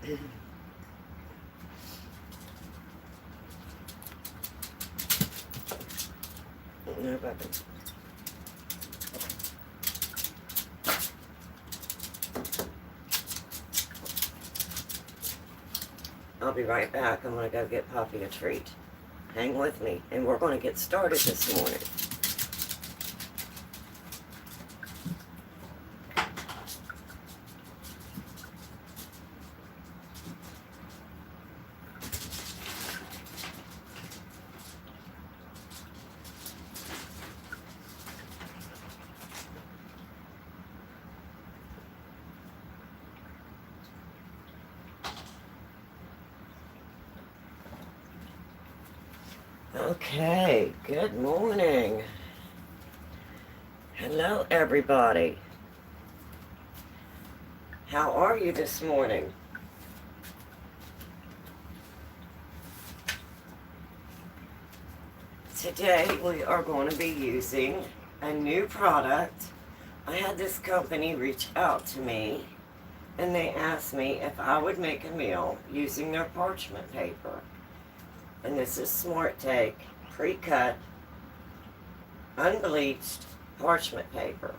No button. I'll be right back. I'm going to go get Puppy a treat. Hang with me, and we're going to get started this morning. Okay, good morning. Hello, everybody. How are you this morning? Today, we are going to be using a new product. I had this company reach out to me, and they asked me if I would make a meal using their parchment paper. And this is Smartake pre-cut, unbleached parchment paper.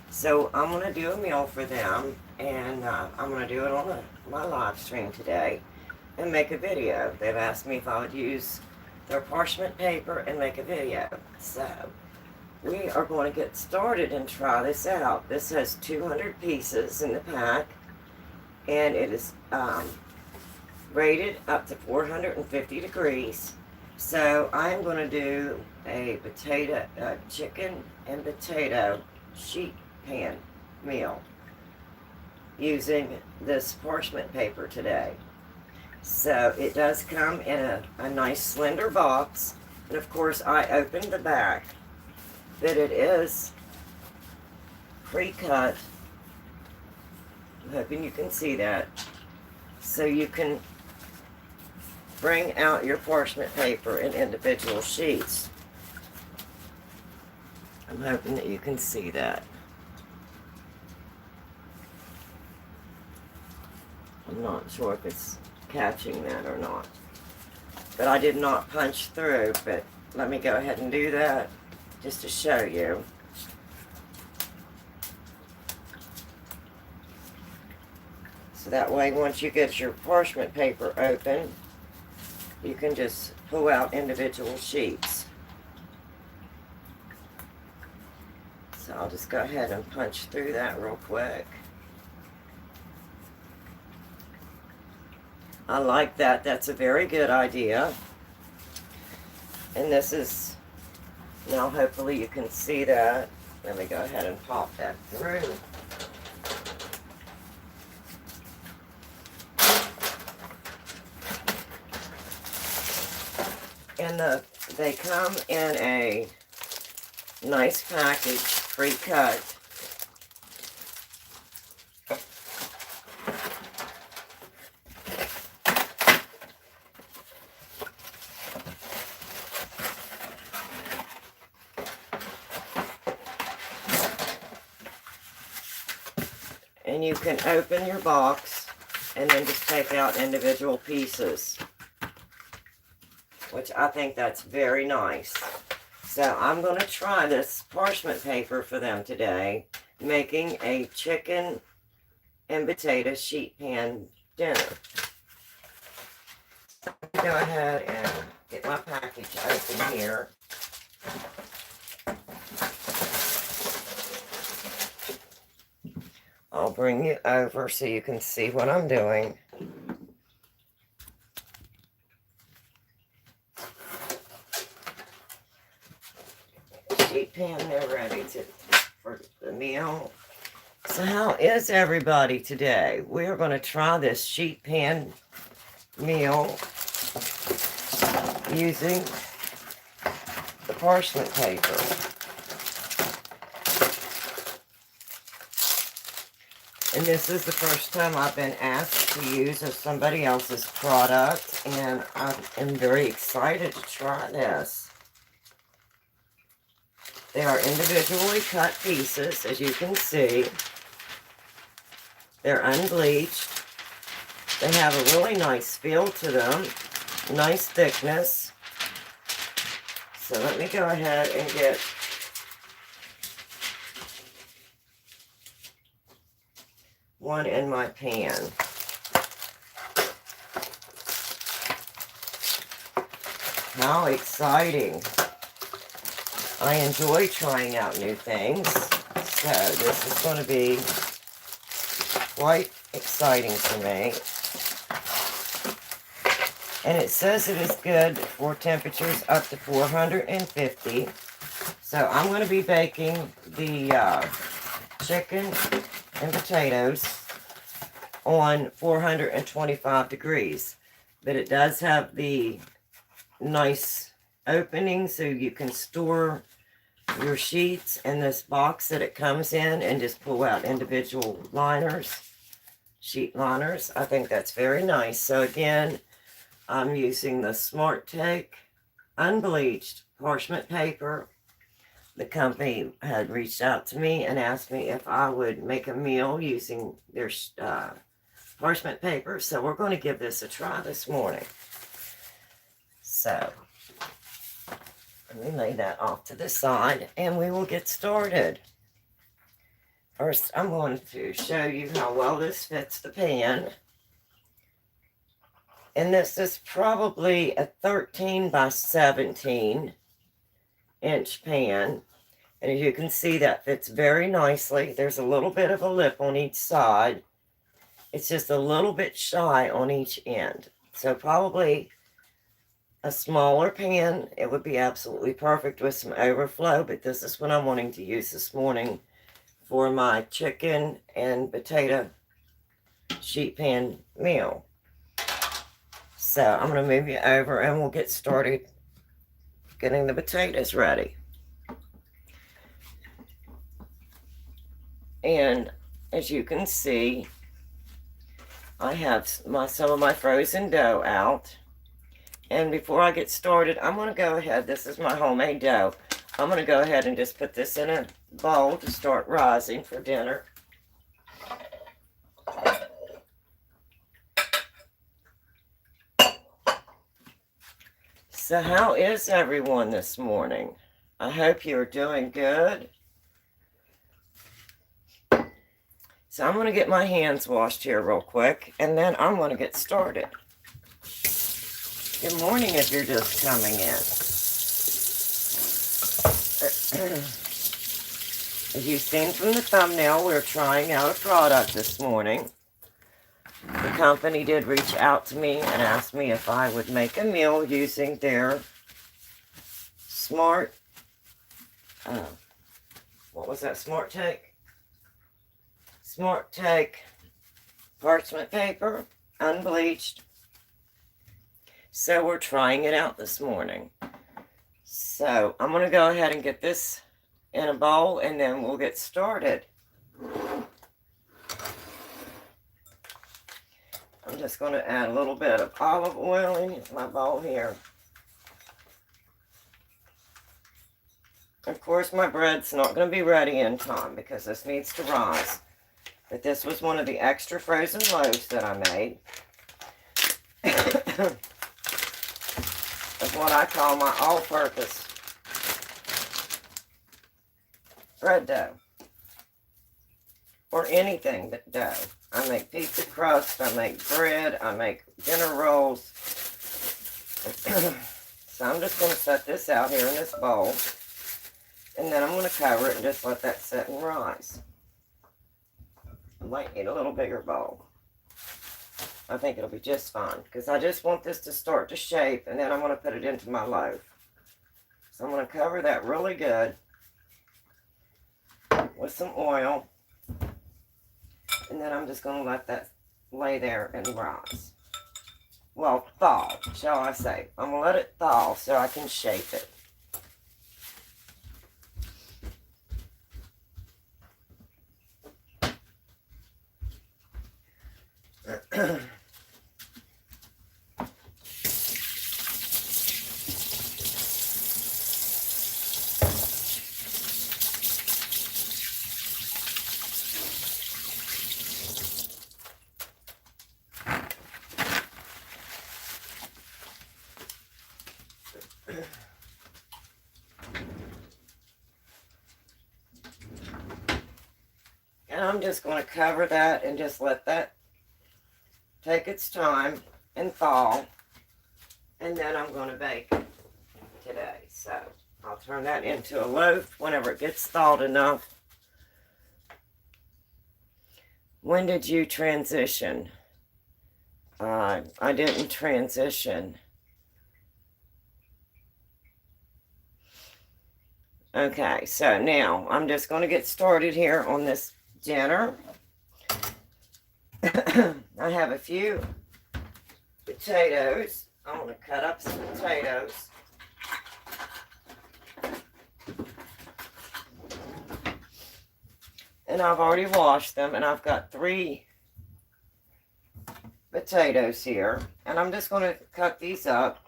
So I'm going to do a meal for them, and I'm going to do it on my live stream today and make a video. They've asked me if I would use their parchment paper and make a video. So we are going to get started and try this out. This has 200 pieces in the pack, and it is rated up to 450 degrees. So I'm going to do a chicken and potato sheet pan meal using this parchment paper today. So it does come in a nice slender box, and of course I opened the back, but it is pre-cut. I'm hoping you can see that. So you can bring out your parchment paper in individual sheets. I'm hoping that you can see that. I'm not sure if it's catching that or not. But I did not punch through, but let me go ahead and do that just to show you. So that way, once you get your parchment paper open, you can just pull out individual sheets. So I'll just go ahead and punch through that real quick. I like that. That's a very good idea. And this is, now hopefully you can see that. Let me go ahead and pop that through. And they come in a nice package, pre-cut. And you can open your box and then just take out individual pieces, which I think that's very nice. So I'm going to try this parchment paper for them today, making a chicken and potato sheet pan dinner. Go ahead and get my package open here. I'll bring you over so you can see what I'm doing. Sheet pan, they're ready for the meal. So how is everybody today? We're going to try this sheet pan meal using the parchment paper. And this is the first time I've been asked to use somebody else's product, and I am very excited to try this. They are individually cut pieces, as you can see. They're unbleached. They have a really nice feel to them, nice thickness. So let me go ahead and get one in my pan. How exciting. I enjoy trying out new things. So this is going to be quite exciting for me. And it says it is good for temperatures up to 450. So I'm going to be baking the chicken and potatoes on 425 degrees. But it does have the nice opening so you can store your sheets in this box that it comes in and just pull out individual liners, sheet liners. I think that's very nice. So again, I'm using the Smartake unbleached parchment paper. The company had reached out to me and asked me if I would make a meal using their parchment paper. So we're going to give this a try this morning. So let me lay that off to the side and we will get started. First, I'm going to show you how well this fits the pan. And this is probably a 13 by 17 inch pan. And as you can see, that fits very nicely. There's a little bit of a lip on each side. It's just a little bit shy on each end. So probably a smaller pan, it would be absolutely perfect with some overflow. But this is what I'm wanting to use this morning for my chicken and potato sheet pan meal. So I'm going to move you over and we'll get started getting the potatoes ready. And as you can see, I have some of my frozen dough out. And before I get started, I'm going to go ahead, this is my homemade dough. I'm going to go ahead and just put this in a bowl to start rising for dinner. So how is everyone this morning? I hope you're doing good. So I'm going to get my hands washed here real quick, and then I'm going to get started. Good morning if you're just coming in. As you've seen from the thumbnail, we're trying out a product this morning. The company did reach out to me and asked me if I would make a meal using their Smartake parchment paper, unbleached. So we're trying it out this morning. So I'm going to go ahead and get this in a bowl and then we'll get started. I'm just going to add a little bit of olive oil in my bowl here. Of course, my bread's not going to be ready in time because this needs to rise. But this was one of the extra frozen loaves that I made. Of what I call my all-purpose bread dough. Or anything but dough. I make pizza crust, I make bread, I make dinner rolls. So I'm just going to set this out here in this bowl. And then I'm going to cover it and just let that sit and rise. I might need a little bigger bowl. I think it'll be just fine. Because I just want this to start to shape and then I'm going to put it into my loaf. So I'm going to cover that really good with some oil. And then I'm just going to let that lay there and rise. Well, thaw, shall I say. I'm going to let it thaw so I can shape it. And I'm just going to cover that and just let that take its time and thaw. And then I'm going to bake it today. So I'll turn that into a loaf whenever it gets thawed enough. When did you transition? I didn't transition. Okay, so now I'm just going to get started here on this dinner. I have a few potatoes. I'm going to cut up some potatoes. And I've already washed them, and I've got 3 potatoes here. And I'm just going to cut these up.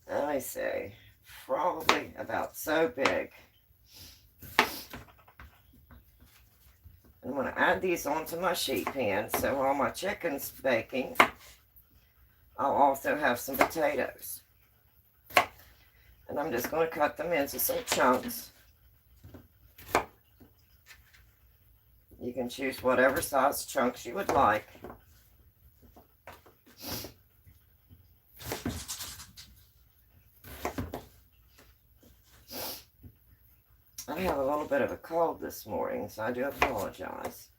Let me see, probably about so big. I'm going to add these onto my sheet pan, so while my chicken's baking, I'll also have some potatoes. And I'm just going to cut them into some chunks. You can choose whatever size chunks you would like. I have a little bit of a cold this morning, so I do apologize.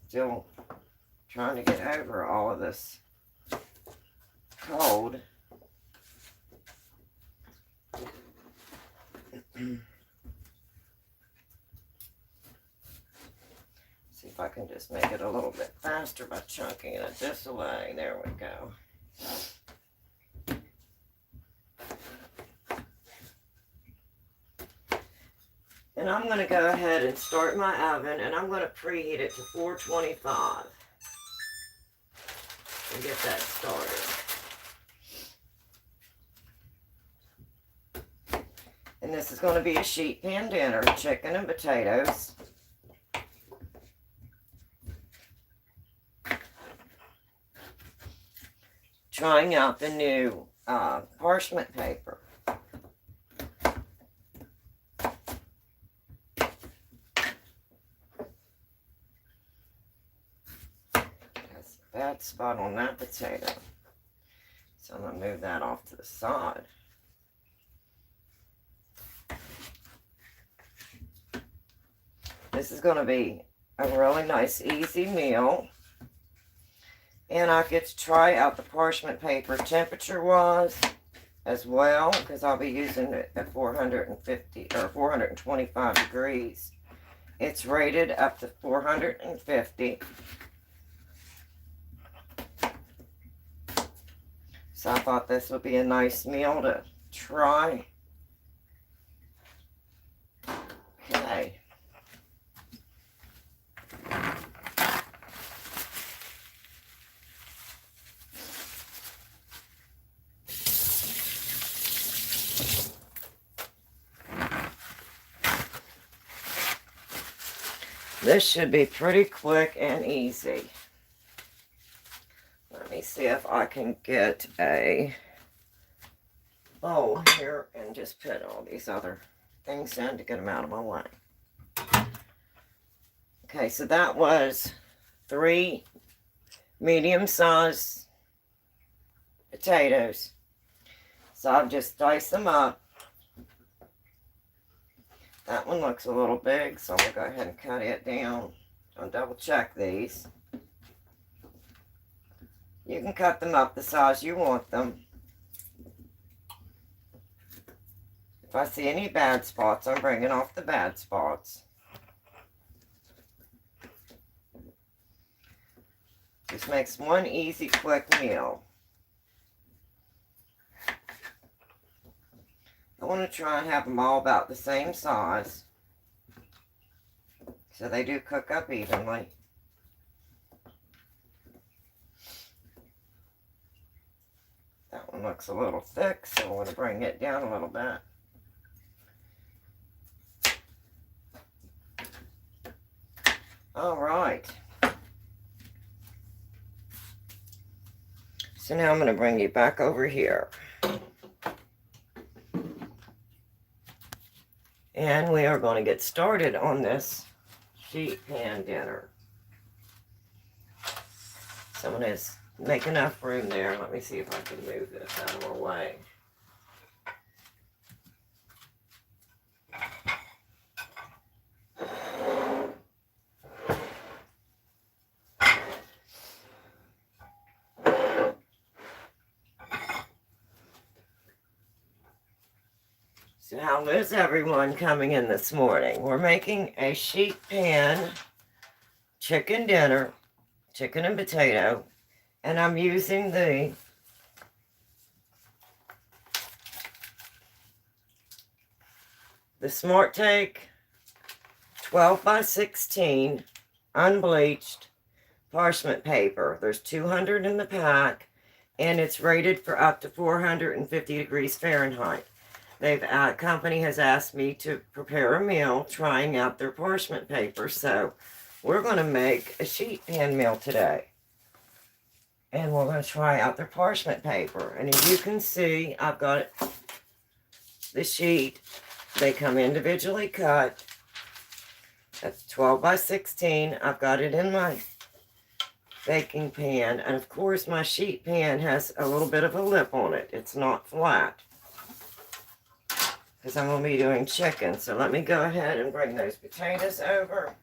Still trying to get over all of this cold. See if I can just make it a little bit faster by chunking it this way. There we go. And I'm going to go ahead and start my oven, and I'm going to preheat it to 425 and get that started. And this is going to be a sheet pan dinner, chicken and potatoes. Trying out the new parchment paper. Bad spot on that potato, so I'm going to move that off to the side. This is going to be a really nice easy meal, and I get to try out the parchment paper temperature wise as well, because I'll be using it at 450 or 425 degrees. It's rated up to 450. So I thought this would be a nice meal to try. Okay. This should be pretty quick and easy. Let me see if I can get a bowl here and just put all these other things in to get them out of my way. Okay, so that was 3 medium-sized potatoes. So I've just diced them up. That one looks a little big, so I'm going to go ahead and cut it down. I'll double check these. You can cut them up the size you want them. If I see any bad spots, I'm bringing off the bad spots. This makes one easy, quick meal. I want to try and have them all about the same size, so they do cook up evenly. That one looks a little thick, so I'm going to bring it down a little bit. All right. So now I'm going to bring you back over here. And we are going to get started on this sheet pan dinner. So I'm going to make enough room there. Let me see if I can move this out of my way. So how is everyone coming in this morning? We're making a sheet pan chicken dinner, chicken and potato, and I'm using the Smartake 12 by 16 unbleached parchment paper. There's 200 in the pack, and it's rated for up to 450 degrees Fahrenheit. Company has asked me to prepare a meal trying out their parchment paper, so we're going to make a sheet pan meal today. And we're going to try out their parchment paper. And as you can see, I've got the sheet. They come individually cut. That's 12 by 16. I've got it in my baking pan. And of course, my sheet pan has a little bit of a lip on it. It's not flat, because I'm going to be doing chicken. So let me go ahead and bring those potatoes over.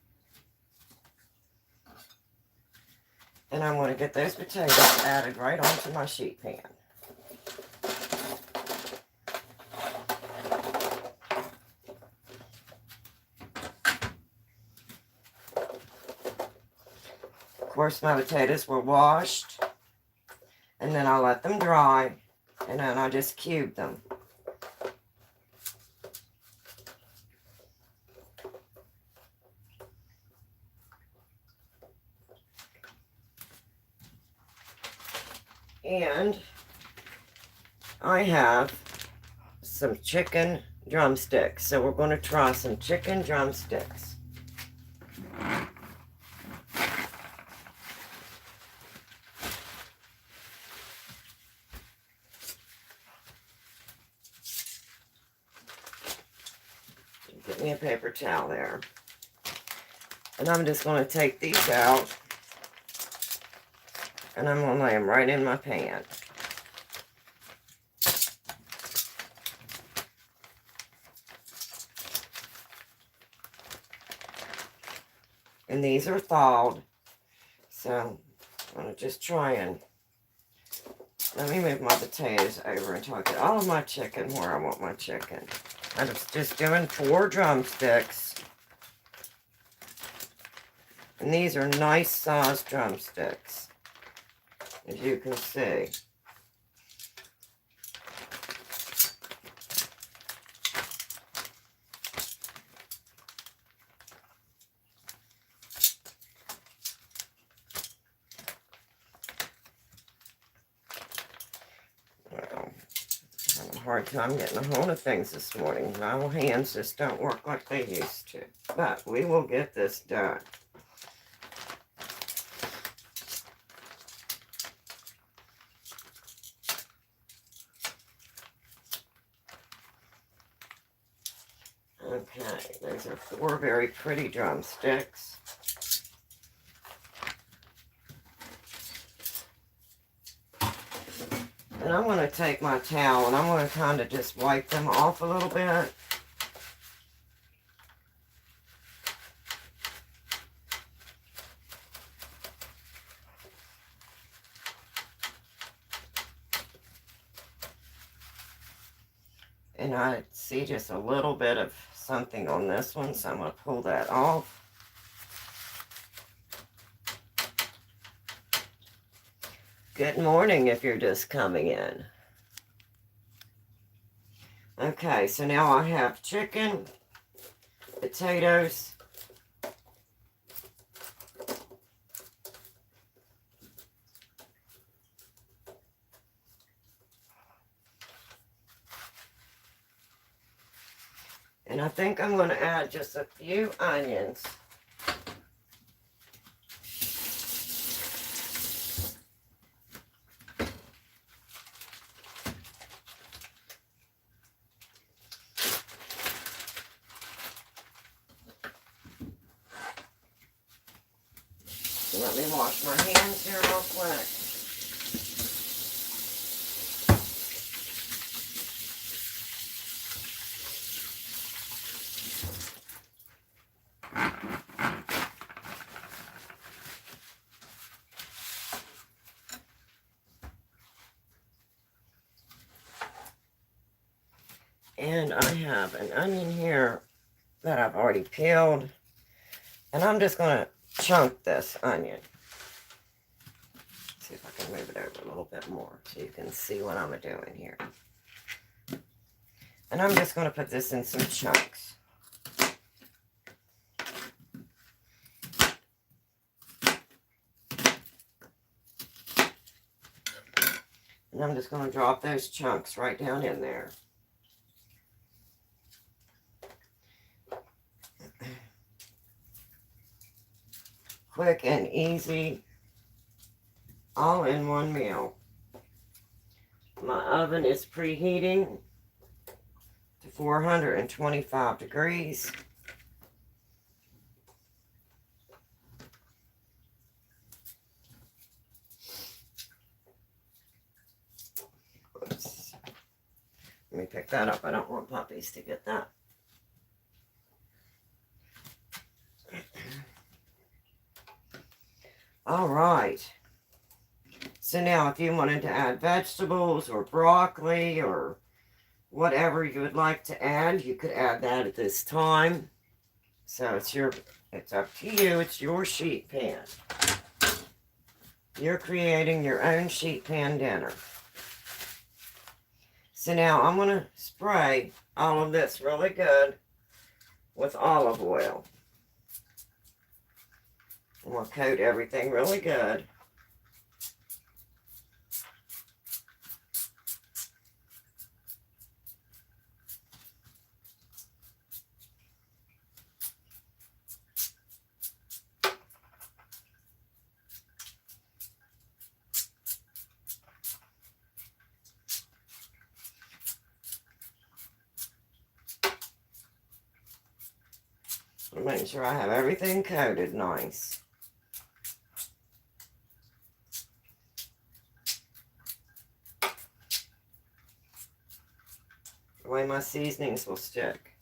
And I'm going to get those potatoes added right onto my sheet pan. Of course, my potatoes were washed, and then I'll let them dry, and then I'll just cube them. And I have some chicken drumsticks. So we're going to try some chicken drumsticks. Get me a paper towel there. And I'm just going to take these out. And I'm going to lay them right in my pan. And these are thawed. So I'm going to just try and let me move my potatoes over until I get all of my chicken where I want my chicken. I'm just doing 4 drumsticks. And these are nice sized drumsticks, as you can see. Well, I'm having a hard time getting a hold of things this morning. My hands just don't work like they used to. But we will get this done. Okay, those are 4 very pretty drumsticks. And I'm going to take my towel and I'm going to kind of just wipe them off a little bit. And I see just a little bit of something on this one, so I'm going to pull that off. Good morning if you're just coming in. Okay, so now I have chicken, potatoes, and I think I'm going to add just a few onions. Let me wash my hands here real quick. And I have an onion here that I've already peeled. And I'm just going to chunk this onion. See if I can move it over a little bit more so you can see what I'm doing here. And I'm just going to put this in some chunks. And I'm just going to drop those chunks right down in there. Quick and easy, all in one meal. My oven is preheating to 425 degrees. Oops. Let me pick that up. I don't want puppies to get that. All right. So now if you wanted to add vegetables or broccoli or whatever you would like to add, you could add that at this time. So it's up to you. It's your sheet pan. You're creating your own sheet pan dinner. So now I'm going to spray all of this really good with olive oil. And we'll coat everything really good. I'm making sure I have everything coated nice. The way my seasonings will stick.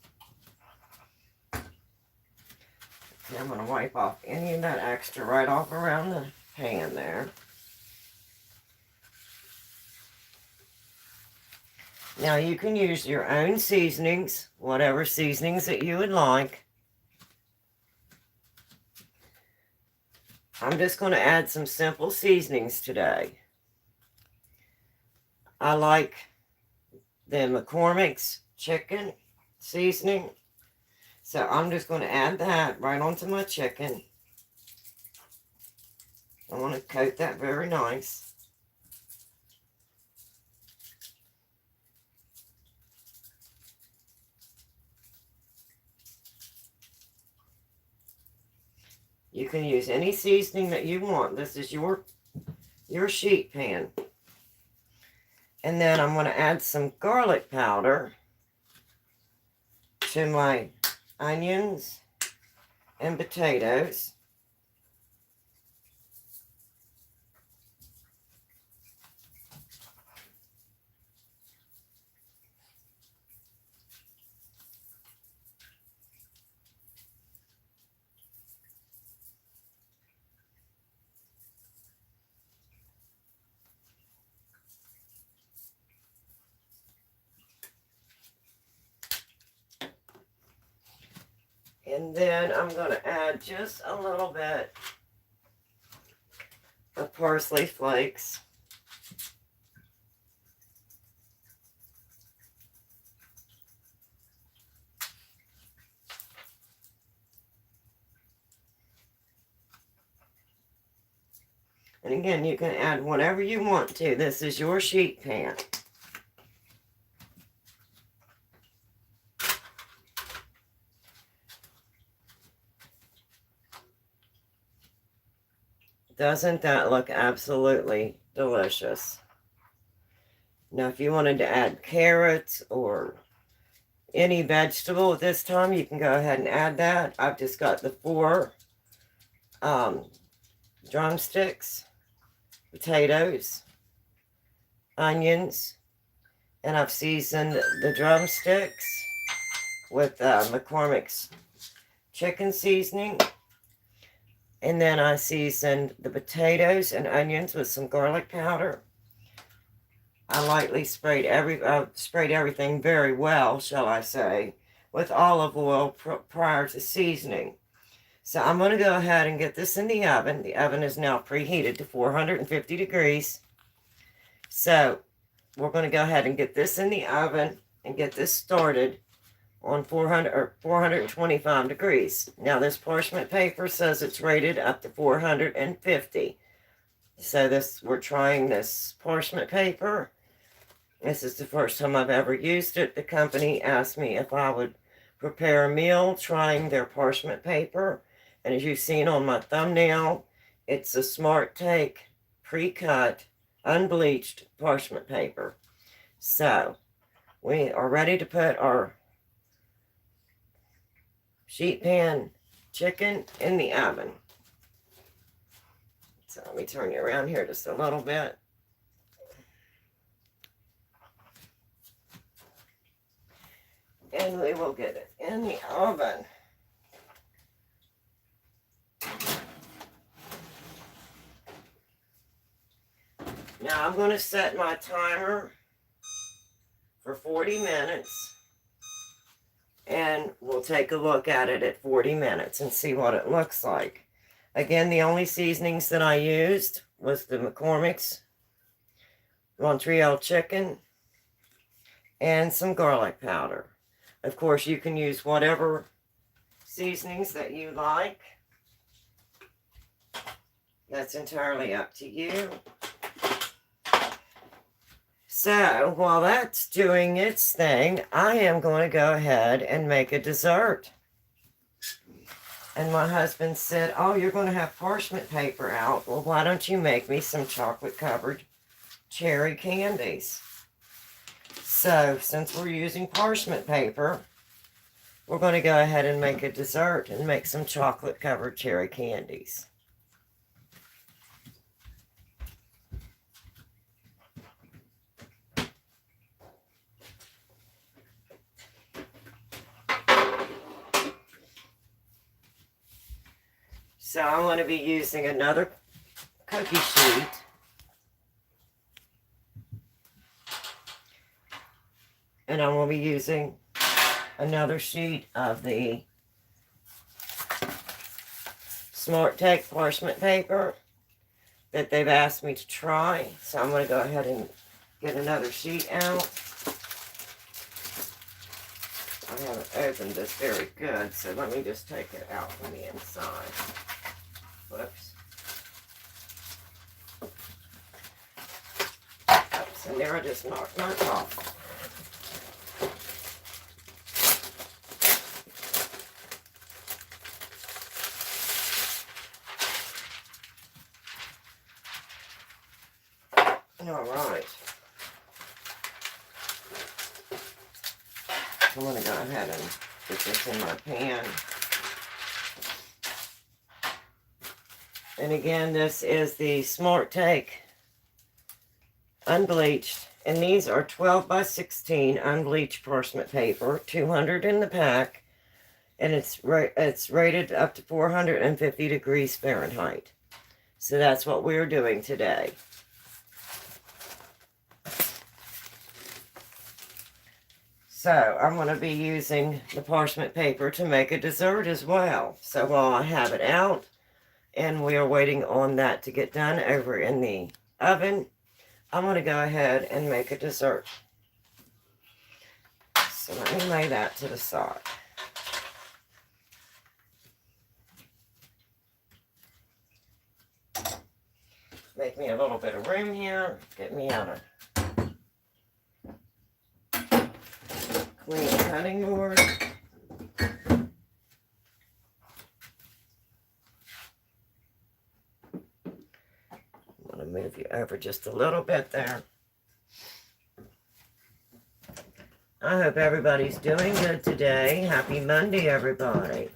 Okay, I'm going to wipe off any of that extra right off around the pan there. Now you can use your own seasonings, whatever seasonings that you would like. I'm just going to add some simple seasonings today. I like the McCormick's chicken seasoning. So I'm just going to add that right onto my chicken. I want to coat that very nice. You can use any seasoning that you want. This is your sheet pan. And then I'm going to add some garlic powder to my onions and potatoes. And then I'm going to add just a little bit of parsley flakes. And again, you can add whatever you want to. This is your sheet pan. Doesn't that look absolutely delicious? Now, if you wanted to add carrots or any vegetable at this time, you can go ahead and add that. I've just got the 4 drumsticks, potatoes, onions, and I've seasoned the drumsticks with McCormick's chicken seasoning. And then I seasoned the potatoes and onions with some garlic powder. I lightly sprayed everything very well, shall I say, with olive oil prior to seasoning. So I'm going to go ahead and get this in the oven. The oven is now preheated to 450 degrees. So we're going to go ahead and get this in the oven and get this started on 425 degrees. Now this parchment paper says it's rated up to 450. So we're trying this parchment paper. This is the first time I've ever used it. The company asked me if I would prepare a meal trying their parchment paper. And as you've seen on my thumbnail, it's a Smartake pre-cut, unbleached parchment paper. So we are ready to put our sheet pan chicken in the oven. So let me turn you around here just a little bit. And we will get it in the oven. Now I'm going to set my timer for 40 minutes. And we'll take a look at it at 40 minutes and see what it looks like. Again, the only seasonings that I used was the McCormick's Montreal chicken and some garlic powder. Of course, you can use whatever seasonings that you like. That's entirely up to you. So, while that's doing its thing, I am going to go ahead and make a dessert. And my husband said, oh, you're going to have parchment paper out. Well, why don't you make me some chocolate-covered cherry candies? So, since we're using parchment paper, we're going to go ahead and make a dessert and make some chocolate-covered cherry candies. So I'm going to be using another cookie sheet. And I'm going to be using another sheet of the Smartake parchment paper that they've asked me to try. So I'm going to go ahead and get another sheet out. I haven't opened this very good, so let me just take it out from the inside. Whoops. Oops, and there I just knocked my off. All right. I'm going to go ahead and put this in my pan. And again, this is the Smartake unbleached. And these are 12 by 16 unbleached parchment paper, 200 in the pack. And it's rated up to 450 degrees Fahrenheit. So that's what we're doing today. So I'm going to be using the parchment paper to make a dessert as well. So while I have it out and we are waiting on that to get done over in the oven, I'm going to go ahead and make a dessert. So let me lay that to the side. Make me a little bit of room here. Get me out of clean cutting board. I'm going to move you over just a little bit there. I hope everybody's doing good today. Happy Monday, everybody.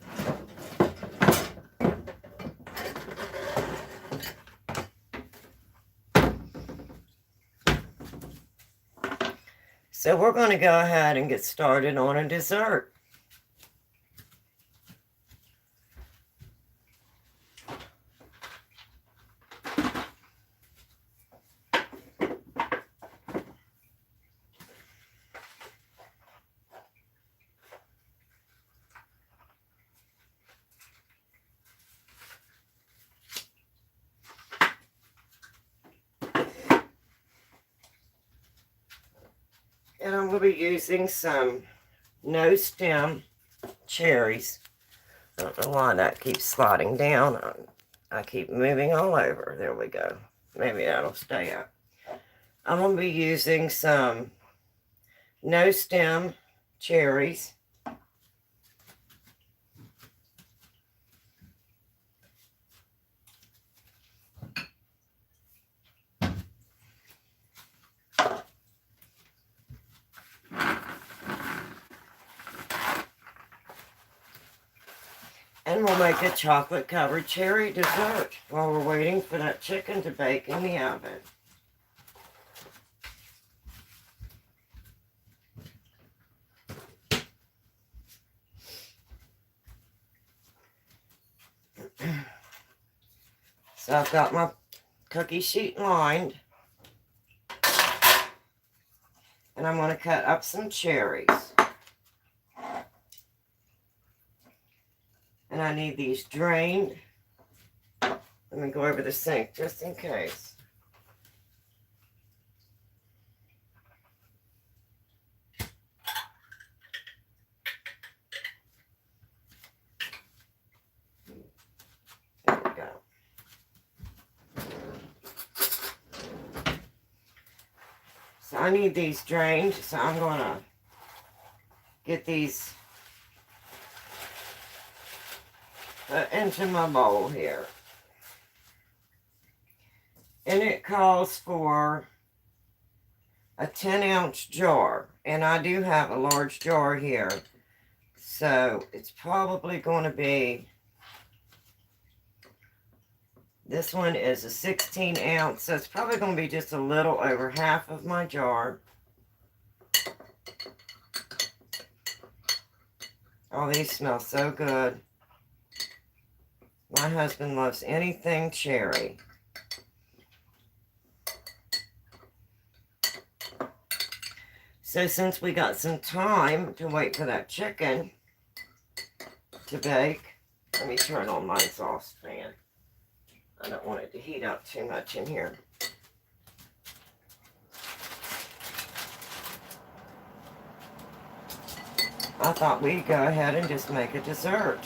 So we're going to go ahead and get started on a dessert. And I'm going to be using some no stem cherries. I don't know why that keeps sliding down. I keep moving all over. There we go. Maybe that'll stay up. I'm going to be using some no stem cherries. And we'll make a chocolate covered cherry dessert while we're waiting for that chicken to bake in the oven. So I've got my cookie sheet lined. And I'm going to cut up some cherries. And I need these drained. Let me go over the sink just in case. There we go. So I need these drained, so I'm going to get these put into my bowl here. And it calls for a 10-ounce jar. And I do have a large jar here. So it's probably going to be, this one is a 16-ounce. So it's probably going to be just a little over half of my jar. Oh, these smell so good. My husband loves anything cherry. So since we got some time to wait for that chicken to bake, let me turn on my exhaust fan. I don't want it to heat up too much in here. I thought we'd go ahead and just make a dessert.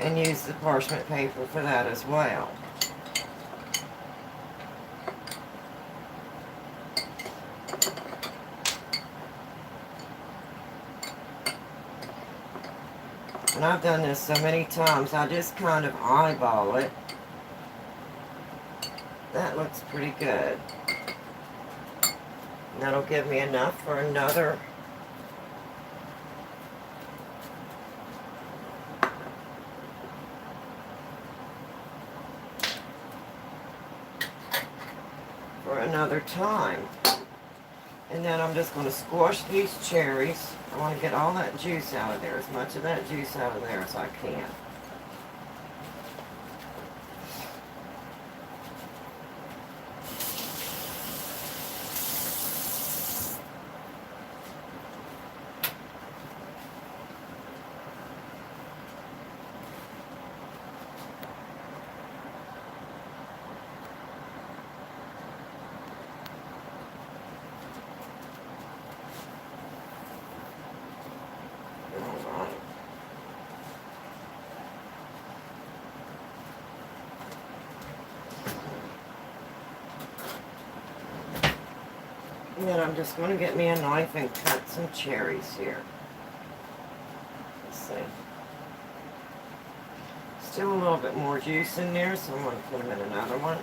And use the parchment paper for that as well. And I've done this so many times, I just kind of eyeball it. That looks pretty good. And that'll give me enough for another . For another time. And then I'm just going to squash these cherries. I want to get all that juice out of there, as much of that juice out of there as I can. And then I'm just going to get me a knife and cut some cherries here. Let's see. Still a little bit more juice in there, so I'm going to put them in another one.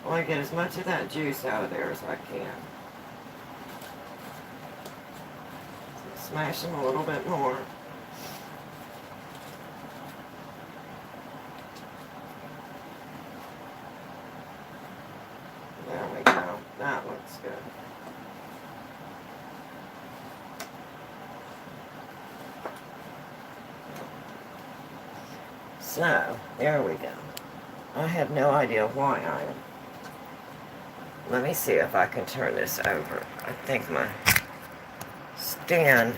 I want to get as much of that juice out of there as I can. So smash them a little bit more. There we go. So, there we go. I have no idea why I am. Let me see if I can turn this over. I think my stand.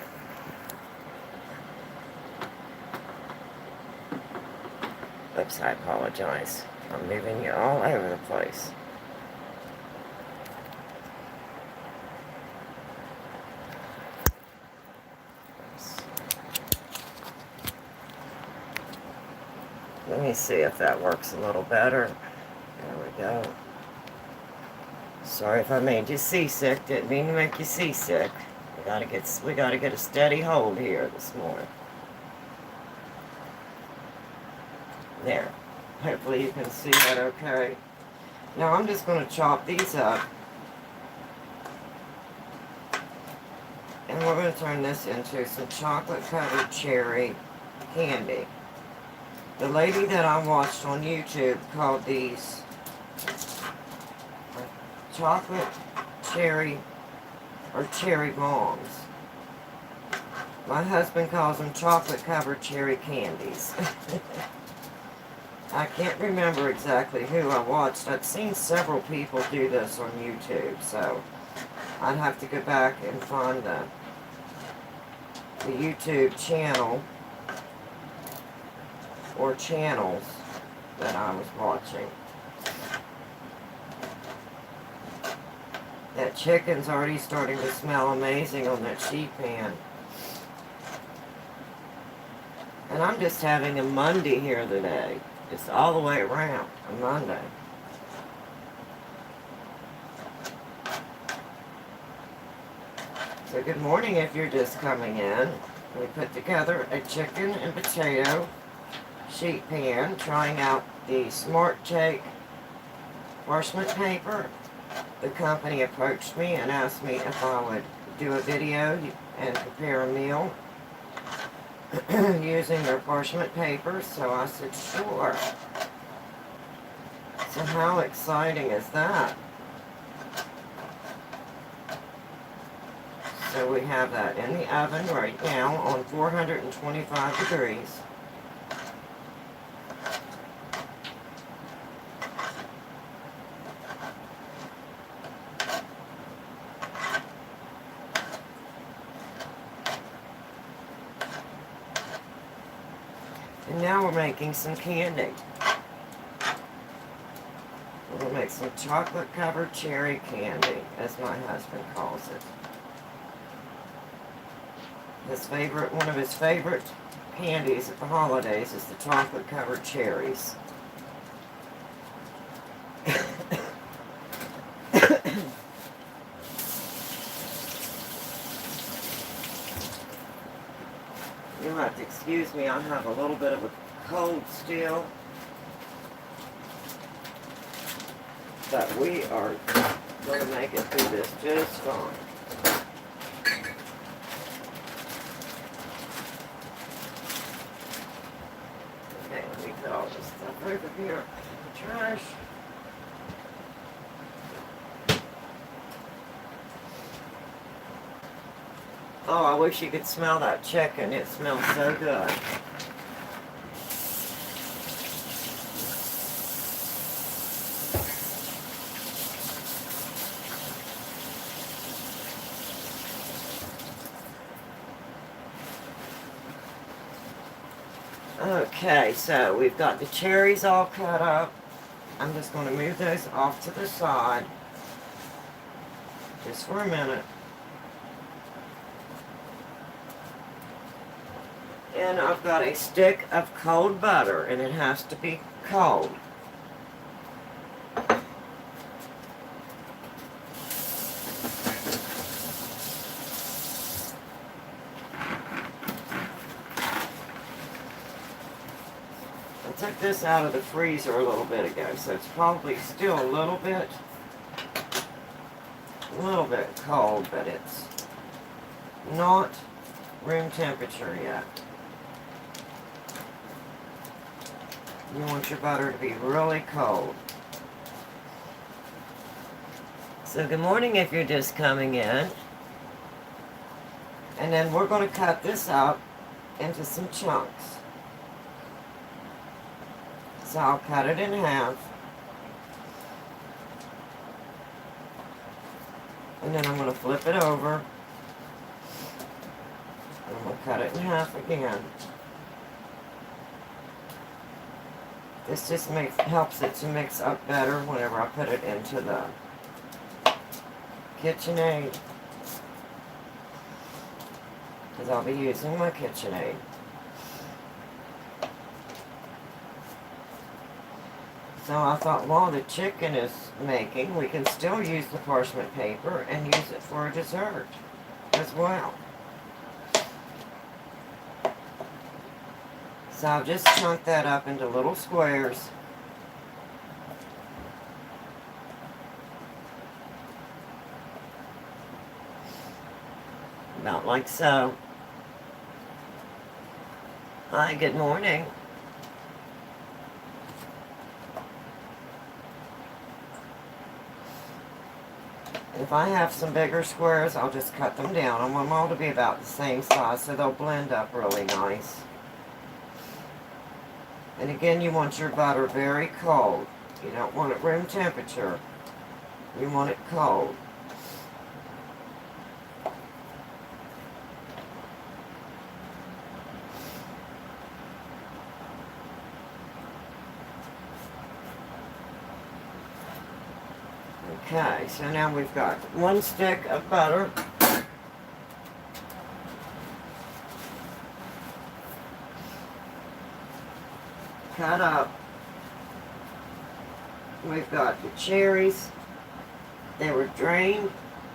Oops, I apologize. I'm moving you all over the place. Let me see if that works a little better. There we go. Sorry if I made you seasick. Didn't mean to make you seasick. We gotta get a steady hold here this morning. There. Hopefully you can see that okay. Now I'm just going to chop these up. And we're going to turn this into some chocolate covered cherry candy. The lady that I watched on YouTube called these chocolate cherry or cherry bombs. My husband calls them chocolate covered cherry candies. I can't remember exactly who I watched. I've seen several people do this on YouTube, so I'd have to go back and find the YouTube channel or channels that I was watching. That chicken's already starting to smell amazing on that sheet pan. And I'm just having a Monday here today. Just all the way around, a Monday. So good morning if you're just coming in. We put together a chicken and potato sheet pan, trying out the Smartake Parchment paper. The company approached me and asked me if I would do a video and prepare a meal using their parchment paper, so I said sure. So how exciting is that? So we have that in the oven right now on 425 degrees. And now we're making some candy. We're going to make some chocolate covered cherry candy, as my husband calls it. One of his favorite candies at the holidays is the chocolate covered cherries. You'll have to excuse me, I have a little bit of a cold still. But we are going to make it through this just fine. Okay, let me put all this stuff over here in the trash. Oh, I wish you could smell that chicken. It smells so good. Okay, so we've got the cherries all cut up. I'm just going to move those off to the side just for a minute. And I've got a stick of cold butter, and it has to be cold. I took this out of the freezer a little bit ago, so it's probably still a little bit cold, but it's not room temperature yet. You want your butter to be really cold. So good morning if you're just coming in. And then we're going to cut this out into some chunks. So I'll cut it in half. And then I'm going to flip it over. And I'm going to cut it in half again. This just helps it to mix up better whenever I put it into the KitchenAid. Because I'll be using my KitchenAid. So I thought while the chicken is making, we can still use the parchment paper and use it for a dessert as well. So I've just chunked that up into little squares. About like so. Hi, good morning. If I have some bigger squares, I'll just cut them down. I want them all to be about the same size so they'll blend up really nice. And again, you want your butter very cold. You don't want it room temperature. You want it cold. Okay, so now we've got 1 stick of butter. Cut up. We've got the cherries. They were drained.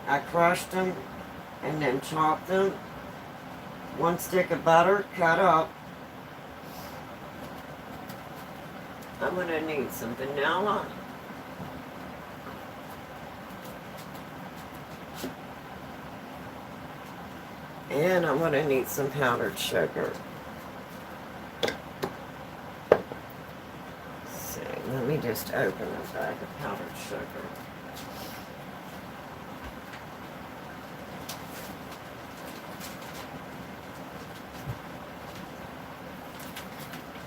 I crushed them and then chopped them. 1 stick of butter cut up. I'm going to need some vanilla. And I'm going to need some powdered sugar. So let me just open a bag of powdered sugar.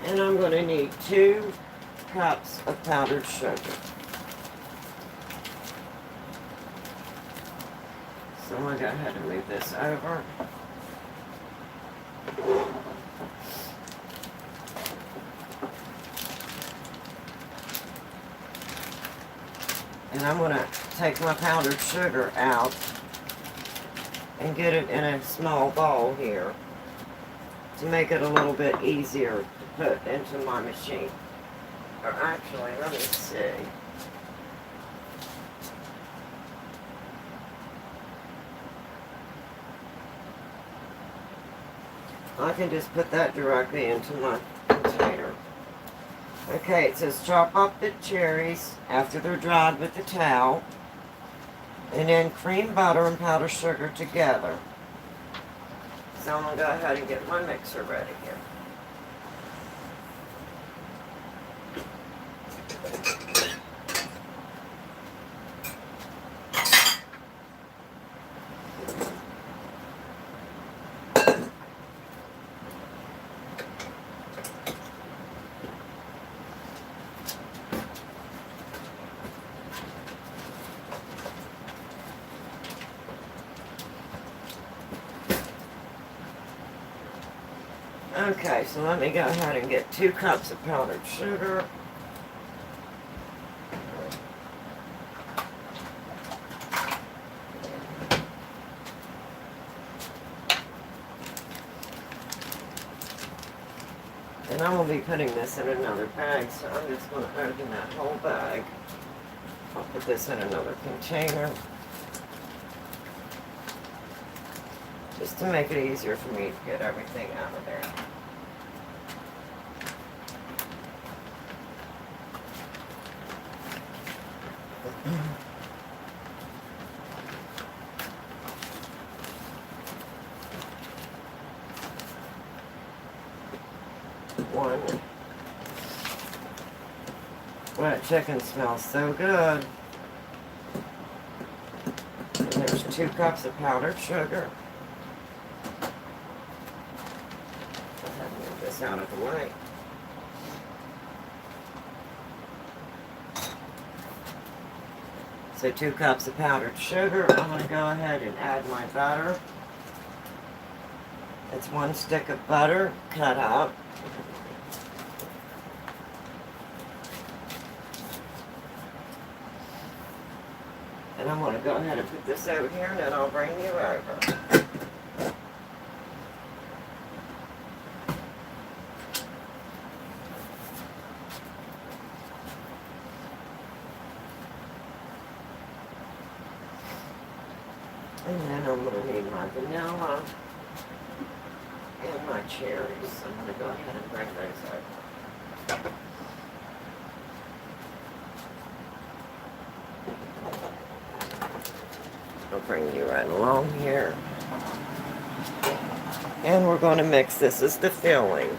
And I'm going to need 2 cups of powdered sugar. So I'm going to go ahead and move this over. And I'm going to take my powdered sugar out and get it in a small bowl here to make it a little bit easier to put into my machine. Or actually, let me see. I can just put that directly into my container. Okay, it says chop up the cherries after they're dried with the towel. And then cream butter and powdered sugar together. So I'm going to go ahead and get my mixer ready here. Okay, so let me go ahead and get 2 cups of powdered sugar. And I'm going to be putting this in another bag, so I'm just going to open that whole bag. I'll put this in another container. Just to make it easier for me to get everything out of there. One. That chicken smells so good. And there's 2 cups of powdered sugar. Go ahead and move this out of the way. So 2 cups of powdered sugar. I'm going to go ahead and add my butter. It's 1 stick of butter cut up. And I'm going to go ahead and put this over here, and then I'll bring you over. And then I'm going to need my vanilla and my cherries. I'm going to go ahead and bring those over. I'll bring you right along here. And we're going to mix this as the filling.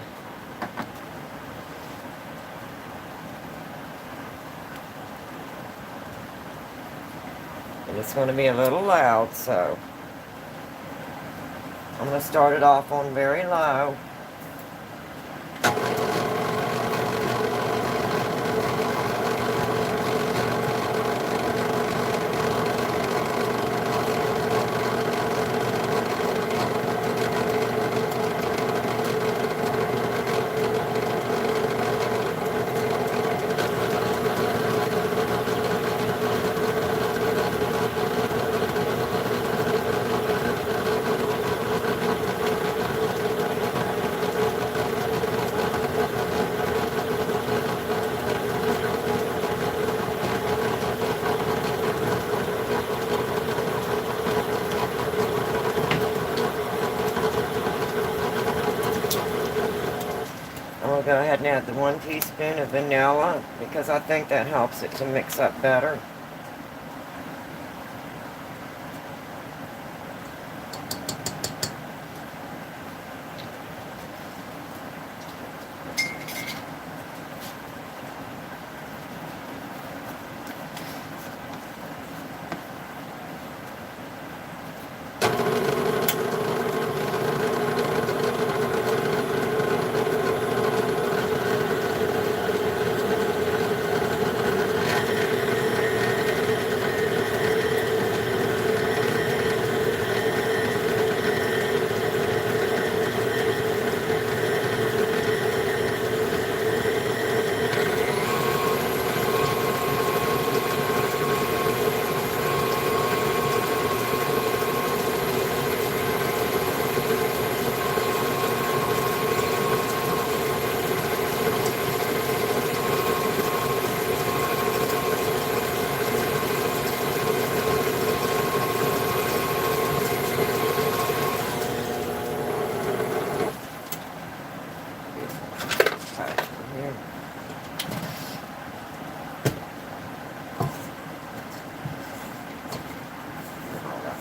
And it's going to be a little loud, so I'm going to start it off on very low. I'll go ahead and add the 1 teaspoon of vanilla because I think that helps it to mix up better.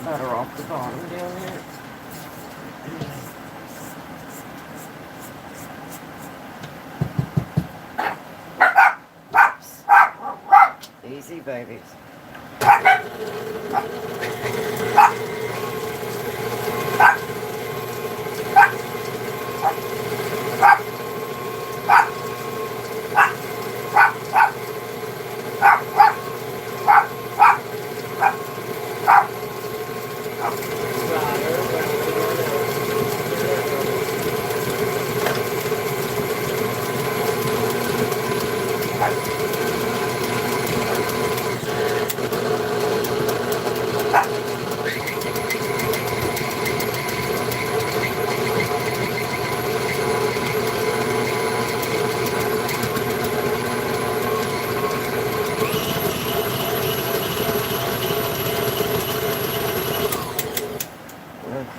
Butter off the bottom down there. Easy, babies.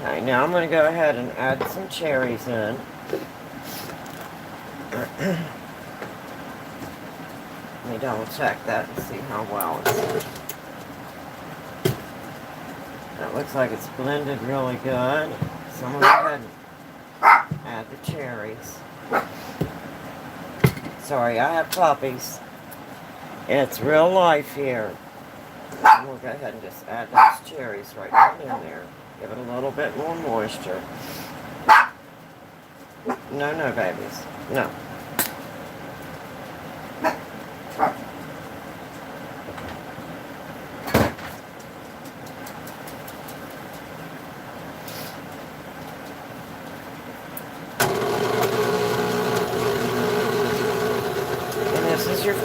Okay, now I'm going to go ahead and add some cherries in. Let me double check that and see how well it's... That looks like it's blended really good. So I'm going to go ahead and add the cherries. Sorry, I have puppies. It's real life here. I'm going to go ahead and just add those cherries right down in there. Give it a little bit more moisture. No, babies. No.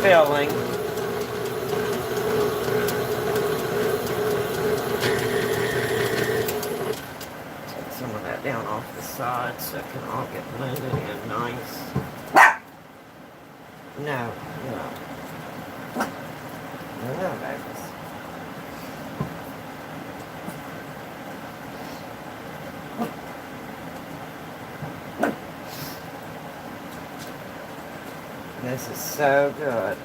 filling. Take some of that down off the side so it can all get blended in nice. No, babies. This is so good.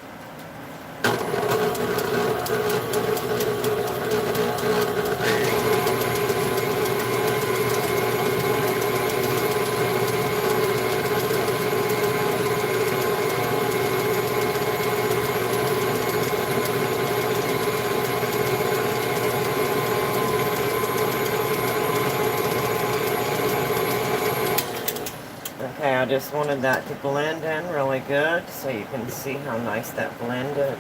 Okay, I just wanted that to blend in really good so you can see how nice that blended.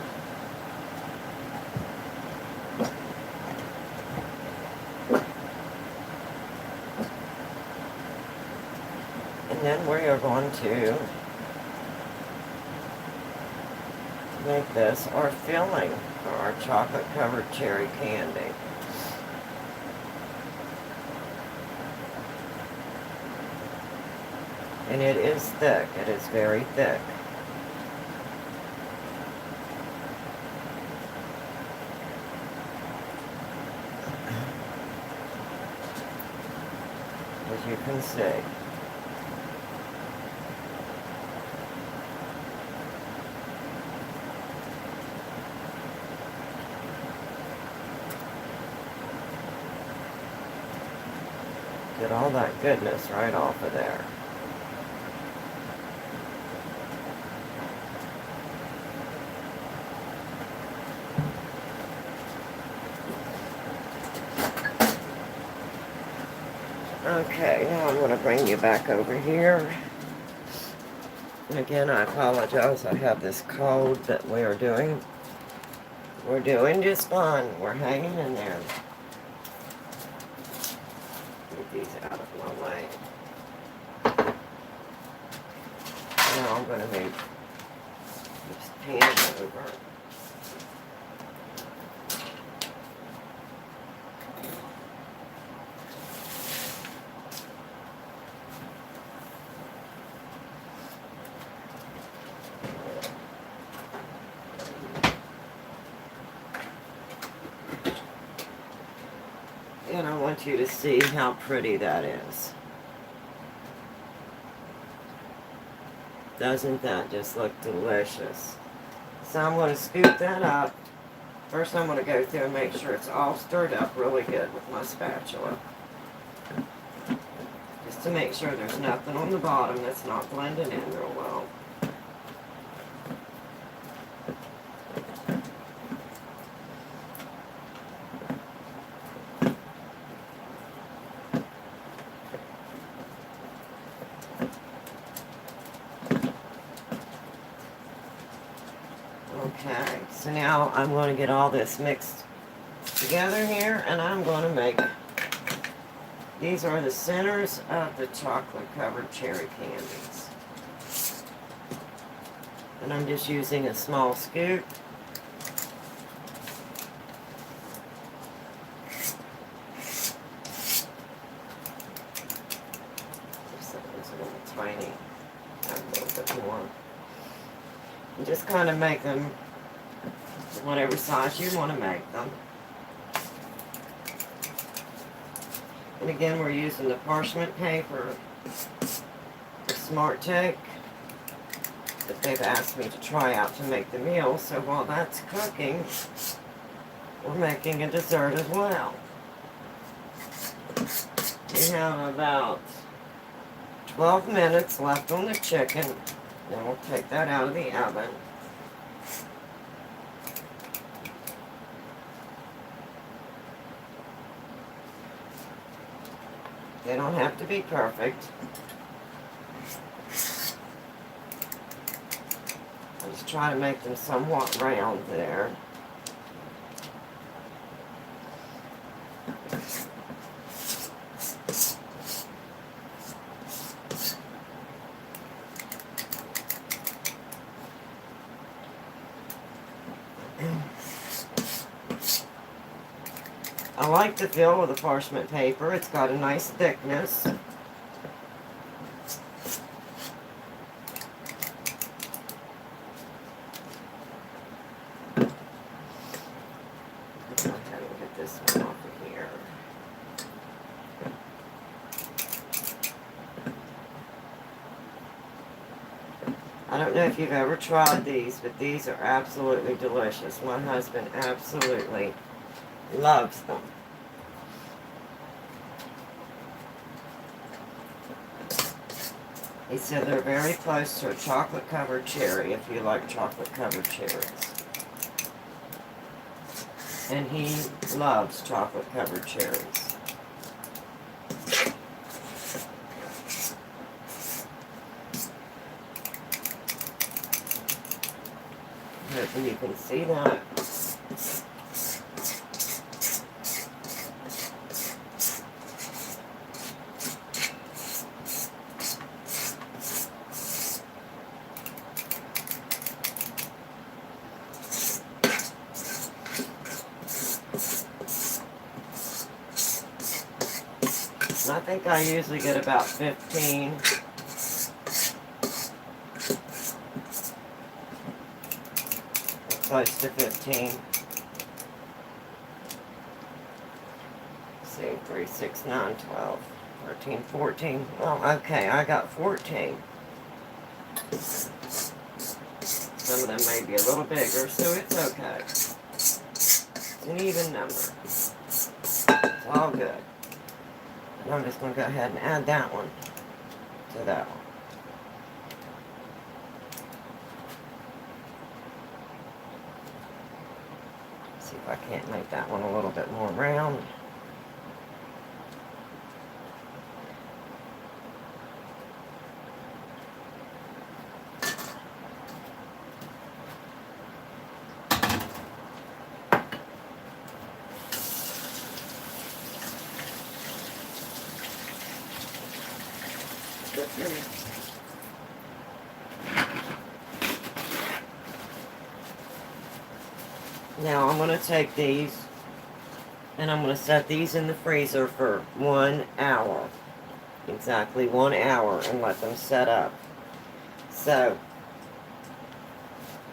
And then we are going to make this our filling for our chocolate covered cherry candy. And it is thick. It is very thick. As you can see. Get all that goodness right off of there. Okay, now I'm going to bring you back over here. And again, I apologize. I have this cold, but we're doing just fine. We're hanging in there. Get these out of my way. Now I'm going to move this pan over. And I want you to see how pretty that is. Doesn't that just look delicious? So I'm going to scoop that up. First I'm going to go through and make sure it's all stirred up really good with my spatula. Just to make sure there's nothing on the bottom that's not blending in real well. Okay, so now I'm going to get all this mixed together here, and I'm going to make, these are the centers of the chocolate covered cherry candies. And I'm just using a small scoop. This one's a little tiny, a little bit more. And just kind of make them whatever size you want to make them. And again, we're using the parchment paper, the Smartake, that they've asked me to try out to make the meal. So while that's cooking, we're making a dessert as well. We have about 12 minutes left on the chicken. Then we'll take that out of the oven. They don't have to be perfect. I just try to make them somewhat round there. I like the feel of the parchment paper. It's got a nice thickness. Let's go ahead and get this one off of here. I don't know if you've ever tried these, but these are absolutely delicious. My husband absolutely loves them. He said they're very close to a chocolate-covered cherry, if you like chocolate-covered cherries. And he loves chocolate-covered cherries. Hopefully you can see that. I think I usually get about 15. Close to 15. Let's see, 3, 6, 9, 12, 13, 14. Well, okay, I got 14. Some of them may be a little bigger, so it's okay. It's an even number. It's all good. And I'm just going to go ahead and add that one to that one. See if I can't make that one a little bit more round. Now I'm going to take these and I'm going to set these in the freezer for 1 hour. Exactly 1 hour, and let them set up. So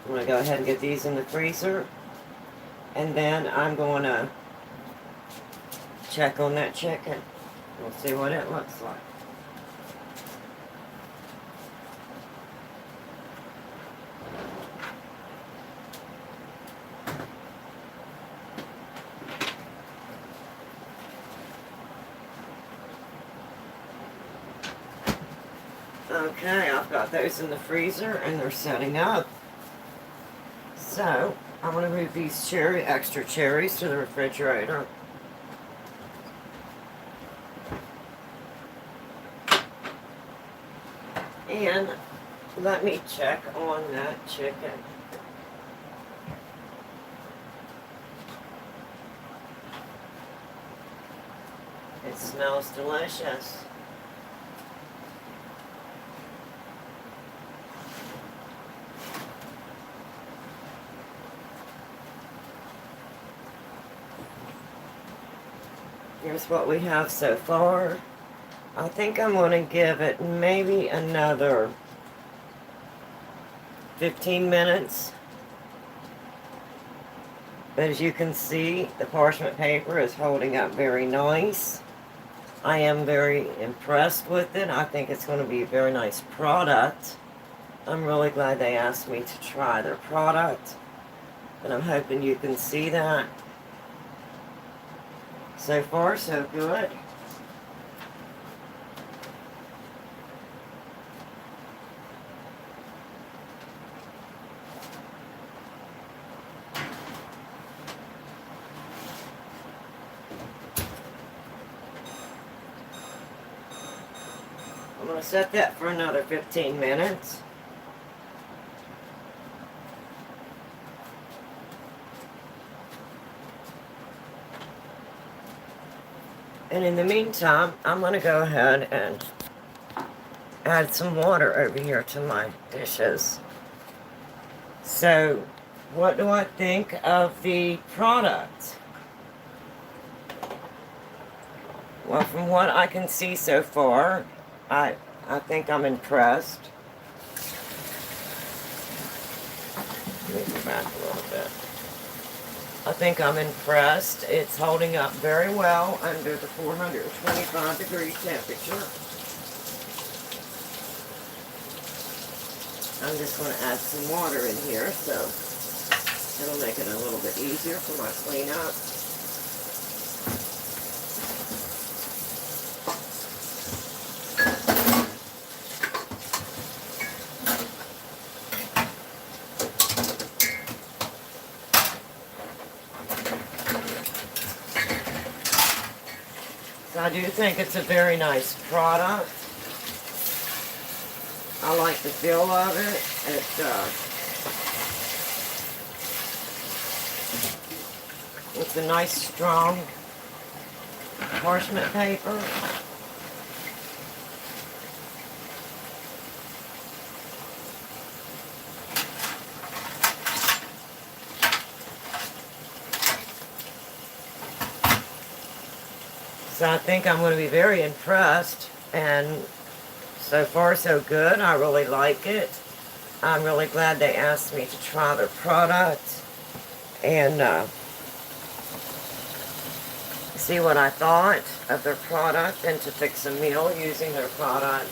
I'm going to go ahead and get these in the freezer, and then I'm going to check on that chicken. We'll see what it looks like. Okay, I've got those in the freezer and they're setting up. So, I'm going to move these extra cherries to the refrigerator. And let me check on that chicken. It smells delicious. Here's what we have so far. I think I'm going to give it maybe another 15 minutes. But as you can see, the parchment paper is holding up very nice. I am very impressed with it. I think it's going to be a very nice product. I'm really glad they asked me to try their product. And I'm hoping you can see that. So far, so good. I'm going to set that for another 15 minutes. And in the meantime, I'm going to go ahead and add some water over here to my dishes. So, what do I think of the product? Well, from what I can see so far, I think I'm impressed. Let me go back a little bit. I think I'm impressed. It's holding up very well under the 425-degree temperature. I'm just going to add some water in here, so it'll make it a little bit easier for my cleanup. So I do think it's a very nice product. I like the feel of it. It's a nice, strong parchment paper. So I think I'm going to be very impressed, and so far so good. I really like it. I'm really glad they asked me to try their product and see what I thought of their product and to fix a meal using their product.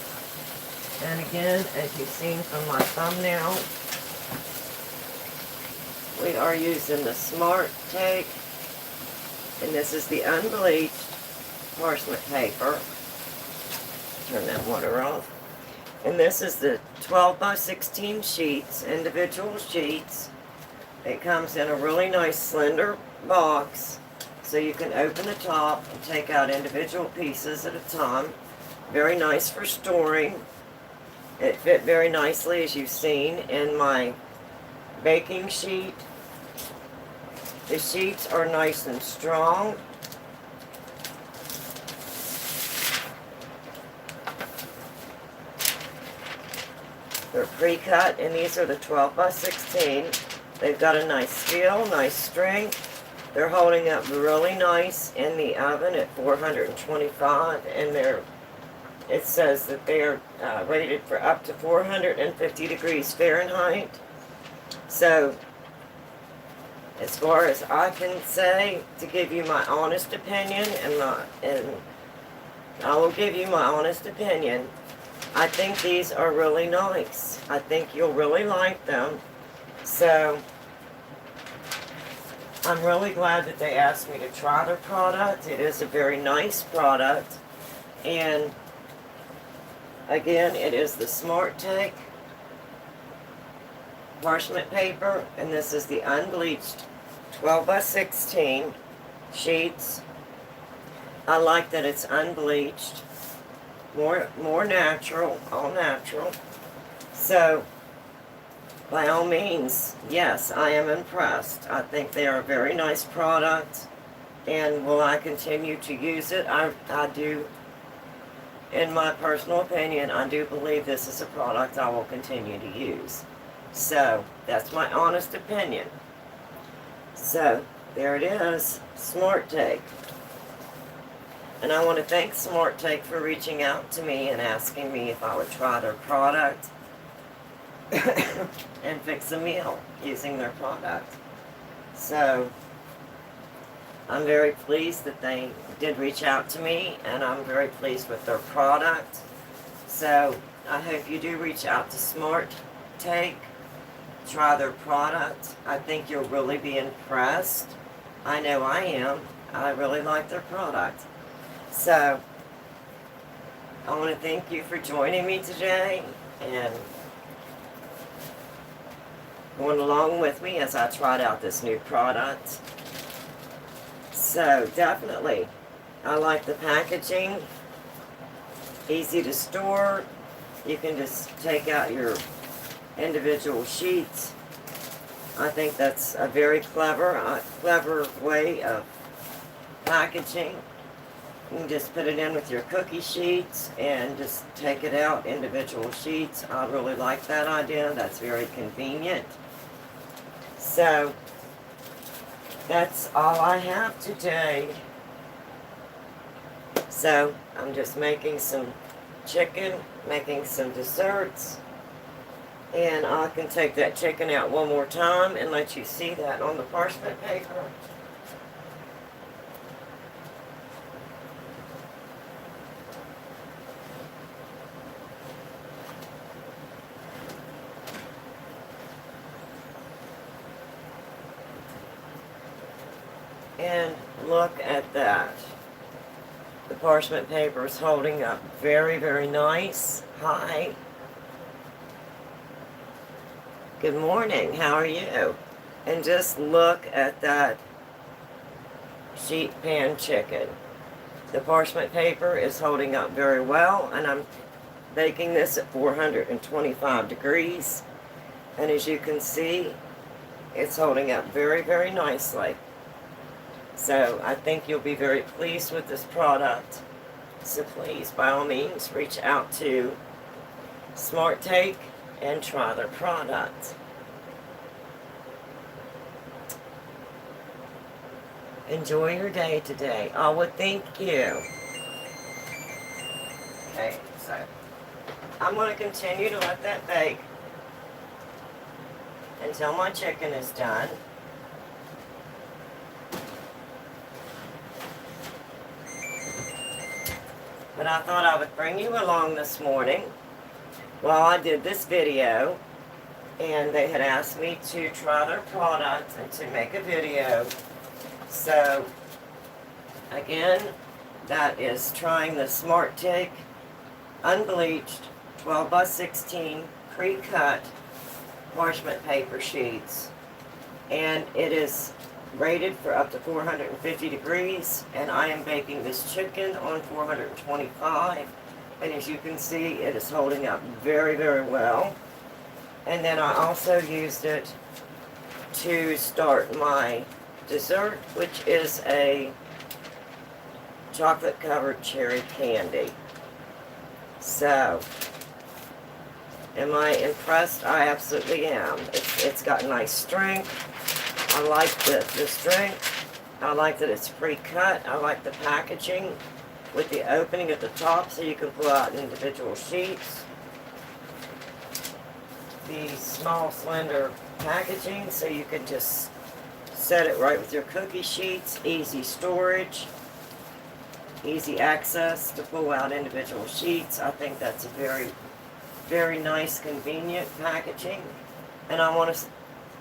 And again, as you've seen from my thumbnail, we are using the Smartake, and this is the unbleached parchment paper. Turn that water off. And this is the 12 by 16 sheets, individual sheets. It comes in a really nice slender box, so you can open the top and take out individual pieces at a time. Very nice for storing. It fit very nicely, as you've seen, in my baking sheet. The sheets are nice and strong. They're pre-cut, and these are the 12 by 16. They've got a nice feel, nice strength. They're holding up really nice in the oven at 425, and it says that they're rated for up to 450 degrees Fahrenheit. So, as far as I can say, to give you my honest opinion, and I will give you my honest opinion, I think these are really nice. I think you'll really like them. So, I'm really glad that they asked me to try their product. It is a very nice product. And, again, it is the Smartake parchment paper. And this is the unbleached 12 by 16 sheets. I like that it's unbleached. More natural, all natural. So, by all means, yes, I am impressed. I think they are a very nice product, and will I continue to use it? I do, in my personal opinion, I do believe this is a product I will continue to use. So, that's my honest opinion. So, there it is, Smartake. And I want to thank Smartake for reaching out to me and asking me if I would try their product and fix a meal using their product. So, I'm very pleased that they did reach out to me, and I'm very pleased with their product. So, I hope you do reach out to Smartake, try their product. I think you'll really be impressed. I know I am. I really like their product. So, I want to thank you for joining me today and going along with me as I tried out this new product. So, definitely, I like the packaging. Easy to store. You can just take out your individual sheets. I think that's a very clever way of packaging. You can just put it in with your cookie sheets and just take it out, individual sheets. I really like that idea. That's very convenient. So, that's all I have today. So I'm just making some chicken, making some desserts, and I can take that chicken out one more time and let you see that on the parchment paper. And look at that. The parchment paper is holding up very, very nice. Hi. Good morning. How are you? And just look at that sheet pan chicken. The parchment paper is holding up very well, and I'm baking this at 425 degrees. And as you can see, it's holding up very, very nicely. So I think you'll be very pleased with this product. So please, by all means, reach out to Smartake and try their product. Enjoy your day today. Oh, well, thank you. Okay, so I'm going to continue to let that bake until my chicken is done. But I thought I would bring you along this morning while I did this video, and they had asked me to try their product and to make a video. So again, that is trying the Smartake unbleached 12 by 16 pre-cut parchment paper sheets, and it is rated for up to 450 degrees, and I am baking this chicken on 425, and as you can see, it is holding up very, very well. And then I also used it to start my dessert, which is a chocolate covered cherry candy. So am I impressed? I absolutely am. It's got nice strength. I like the strength. I like that it's pre-cut. I like the packaging with the opening at the top so you can pull out individual sheets. The small, slender packaging so you can just set it right with your cookie sheets. Easy storage. Easy access to pull out individual sheets. I think that's a very, very nice, convenient packaging. And I want to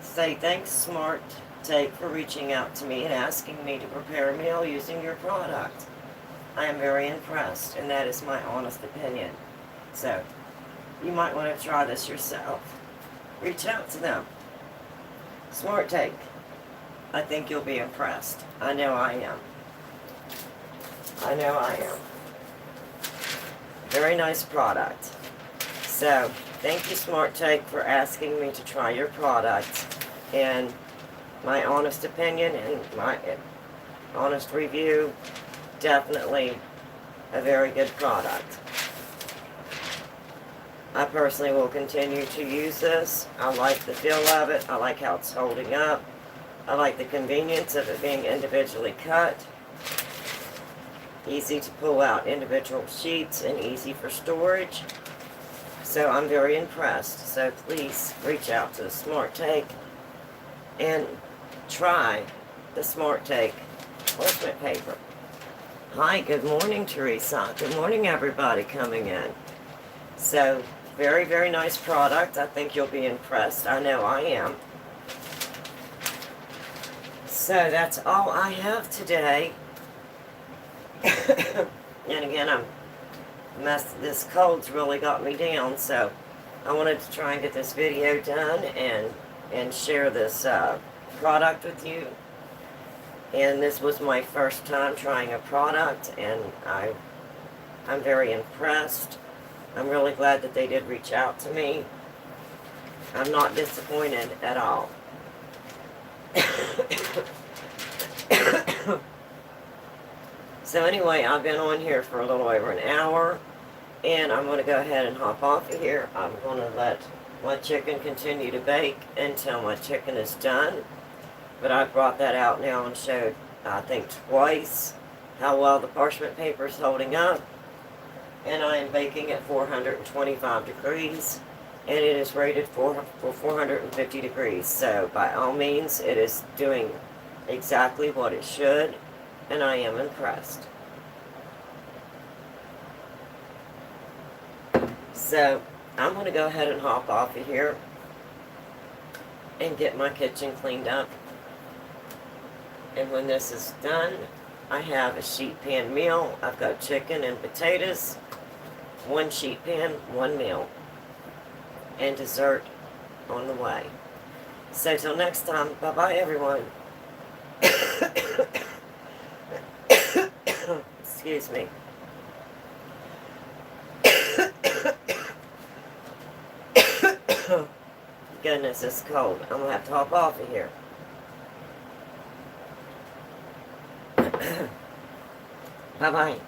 say thanks, Smartake, for reaching out to me and asking me to prepare a meal using your product. I am very impressed, and that is my honest opinion. So, you might want to try this yourself. Reach out to them. Smartake. I think you'll be impressed. I know I am. I know I am. Very nice product. So, thank you, Smartake, for asking me to try your product. And my honest opinion and my honest review, definitely a very good product. I personally will continue to use this. I like the feel of it. I like how it's holding up. I like the convenience of it being individually cut. Easy to pull out individual sheets and easy for storage. So I'm very impressed. So please reach out to the Smartake and try the Smartake parchment paper. Hi, good morning, Teresa. Good morning, everybody coming in. So, very, very nice product. I think you'll be impressed. I know I am. So, that's all I have today. And again, this cold's really got me down, so I wanted to try and get this video done and share this product with you. And this was my first time trying a product, and I'm very impressed. I'm really glad that they did reach out to me. I'm not disappointed at all. So anyway, I've been on here for a little over an hour, and I'm going to go ahead and hop off of here. I'm going to let my chicken continue to bake until my chicken is done. But I brought that out now and showed, I think, twice how well the parchment paper is holding up. And I am baking at 425 degrees, and it is rated for 450 degrees. So by all means, it is doing exactly what it should, and I am impressed. So I'm going to go ahead and hop off of here and get my kitchen cleaned up. And when this is done, I have a sheet pan meal. I've got chicken and potatoes, one sheet pan, one meal, and dessert on the way. So till next time, bye-bye everyone. Excuse me. Goodness, it's cold. I'm going to have to hop off of here. Bye-bye.